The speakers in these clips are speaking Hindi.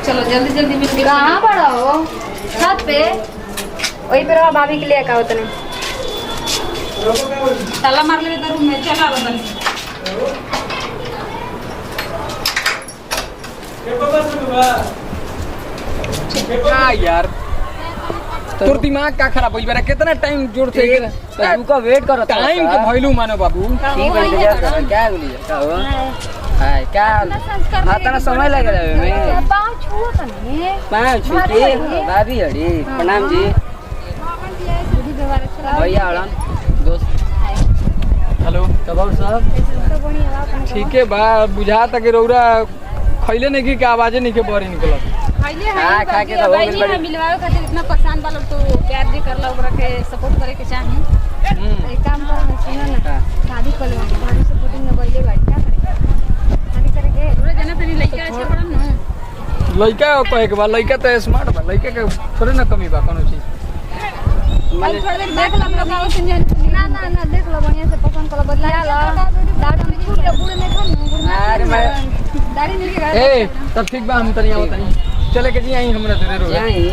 चलो जल्दी जल्दी मिल के। कहाँ पड़ा हो? छत पे वही पे रहा। भाभी के लिए का होता नहीं ताला मार ले तो रूम में चला बदल। हाँ यार तोर दिमाग का खराब हो गया। कितना टाइम जोड़ से तू का वेट करो। टाइम के भइलू मानो बाबू। ठीक है क्या बोली क्या हुआ? हाय क्या हां समय लग रहा है मैं पाँव छुओ तो नहीं। पाँव छू के भाभी हड़ी प्रणाम जी। भैया आराम दोस्त। हेलो कब साहब ठीक है बा बुझा तक रौरा खैले नहीं की आवाजे नहीं के बड़ी निकलत। खैले है खा के तो भाई जी हम मिलवावे खातिर इतना परेशान वाला तो प्यार भी करला ओकरा के सपोर्ट करे के चाही। एक काम करो ना, सुनो ना, शादी कर लो। भाभी सपोर्टिंग में बैले भाई क्या करेंगे? शादी करेंगे पूरा जना तनी लइका अच्छा बड़ा न। लइका कहे के बा लइका तो स्मार्ट बा। लइका के थोड़े ना कमी बा कोनो चीज। मैंने थोड़ा देर देख लो लोग आओ सुन जान। ना देख लो बढ़िया से पसंद करो बदला लो। दाढ़ी में छूट बूढ़े में खा अरे मैं दाढ़ी नहीं लगा। ए तब ठीक बा हम तनी आवत नहीं चले के जी आई हमरा तेरे रो यहीं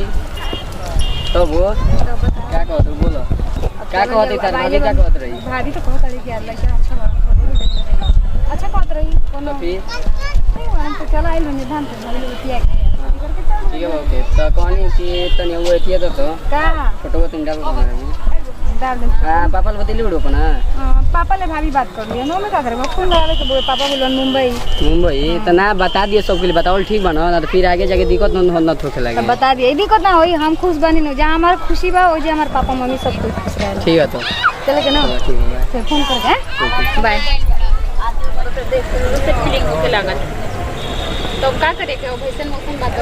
तो वो क्या कहत रही बोलो क्या कहत रही तार भाभी क्या कहत रही? भाभी तो कहत रही कि यार लड़का अच्छा बा। अच्छा कहत रही कोनो फिर नहीं हम तो चला आइल बने धान से भाभी लोग किया ठीक है ओके तो कहनी कि तनी वो एतिया तो का फोटो तुम डाल दो डाल दे। हां पापा ले बतली उड़ो ना। पापा ले भाभी बात कर लिया। नो में का करे फोन लगा के पापा बोलन मुंबई तो ना बता दिए सबके लिए बताओ ठीक बनो ना तो फिर आगे जाके दिक्कत न होखे लगे। तब बता दिए दिक्कत ना होई। हम खुश बनी न जहां हमार खुशी बा ओ जे हमार पापा मम्मी सब कुछ खुश रहे। ठीक है तो चले के ना ठीक है फिर फोन कर बाय। तो देख से फीलिंग होके लागल तो का करे के भैसन मौसम बात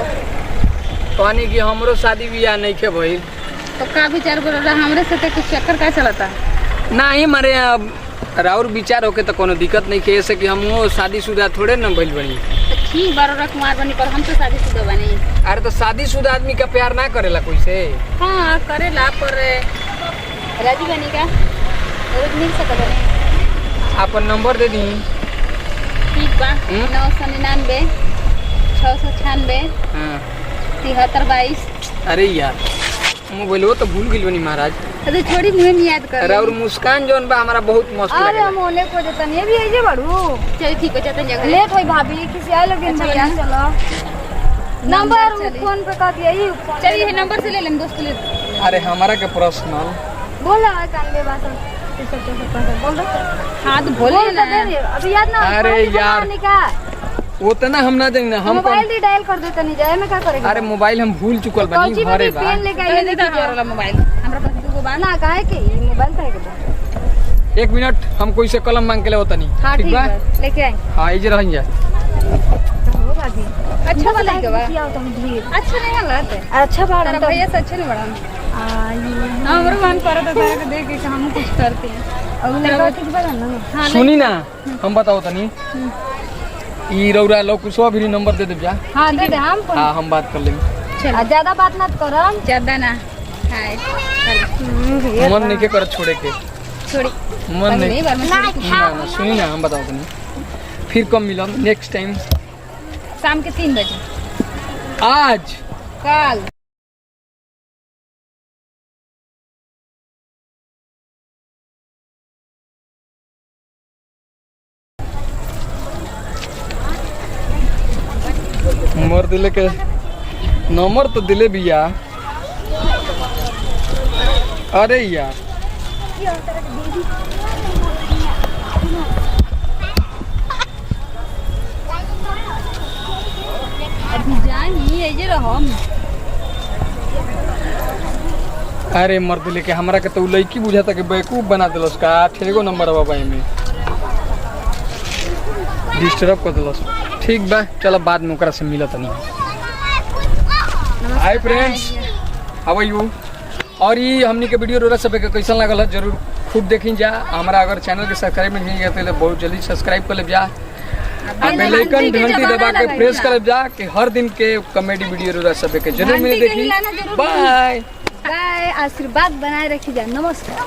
कहनी कि हमरो शादी बियाह नहीं के भइल तो का विचार बोल रहा हमरे से कुछ चक्कर का चलता नहीं मारे राउर विचार होके तो कोनो दिक्कत नहीं के ऐसे कि हम शादीशुदा थोड़े न भइल बनी। तो ठीक बारो कुमार बनी पर हम तो शादीशुदा बनी। अरे तो शादीशुदा आदमी का प्यार ना करेला कोई से। हाँ करेला पर राजी बनी का रोज मिल सकता है। अपन नंबर दे दी। ठीक बा 999 696 हाँ 7322। अरे यार मोबाइल तो भूल गई बनी महाराज। अरे छोड़ी मुझे नहीं याद कर। और मुस्कान जोन बा हमारा बहुत मस्त अरे लगेला। हम ओने को देता नहीं भी आइए बाड़ू। चल ठीक है चलते जगह लेट होई भाभी किसी आए लगे अच्छा, भैया चलो नंबर फोन पे कर दिया ही चलिए ये नंबर से ले लें दोस्त ले। अरे हमारा के पर्सनल बोला कान में बात बोल दो। हाँ तो बोले ना अभी याद ना। अरे यार वो तो ना हम ना जाएंगे हम मोबाइल भी डायल कर देता नहीं जाए मैं क्या करेगा? अरे मोबाइल हम भूल चुकल बनी घरे बा। पेन लेके ये आइए देता हमारा मोबाइल हमरा पास दुगो बा ना काहे के ये मोबाइल काहे के? 1 मिनट हम कोई से कलम मांग के ले होता नहीं। हाँ ठीक बा है लेके आए। हाँ इजे रह जा। हो बाजी अच्छा वाला है बा किया तुम भी अच्छा नहीं हालत है। अच्छा बात तेरा भैया से अच्छे नहीं बड़ा हमरो मन पर तो तारे देख के हम कुछ करते हैं और लगा ठीक बना ना। हाँ सुनी ना हम बताओ तनी ई रौरा लोग कुछ भी नंबर दे दे जा। हाँ दे दे हम हाँ हम बात कर लेंगे। चल ज्यादा बात मत करम ज्यादा ना हाय मन नहीं के कर छोड़े के छोड़ी मन नहीं बार में ना सुनी ना हम बताओ तनी फिर कब मिलम नेक्स्ट टाइम शाम के 3 बजे आज कल। नंबर दिले के नंबर तो दिले बिया। अरे यार अभी जाई ये रहो अरे मर्द लेके हमरा के तो लड़की बुझाता कि बेवकूफ बना दिलस का। 8 नंबर बाबा में डिस्टर्ब कर दिलस। ठीक बा चलो बाद में ओकरा से मिलत नहीं। Hi friends how are you. और ये हमनी के वीडियो रोला सब के कैसा लागल है जरूर खूब देखी जा। हमारा अगर चैनल के सब्सक्राइब नहीं किया तो बहुत जल्दी सब्सक्राइब कर ले जा। बेल आइकन घंटी दबा के प्रेस कर जा कि हर दिन के कॉमेडी वीडियो रोला सब के जरूर मिले देखी। बाय आशीर्वाद बनाए रखी जा। नमस्कार।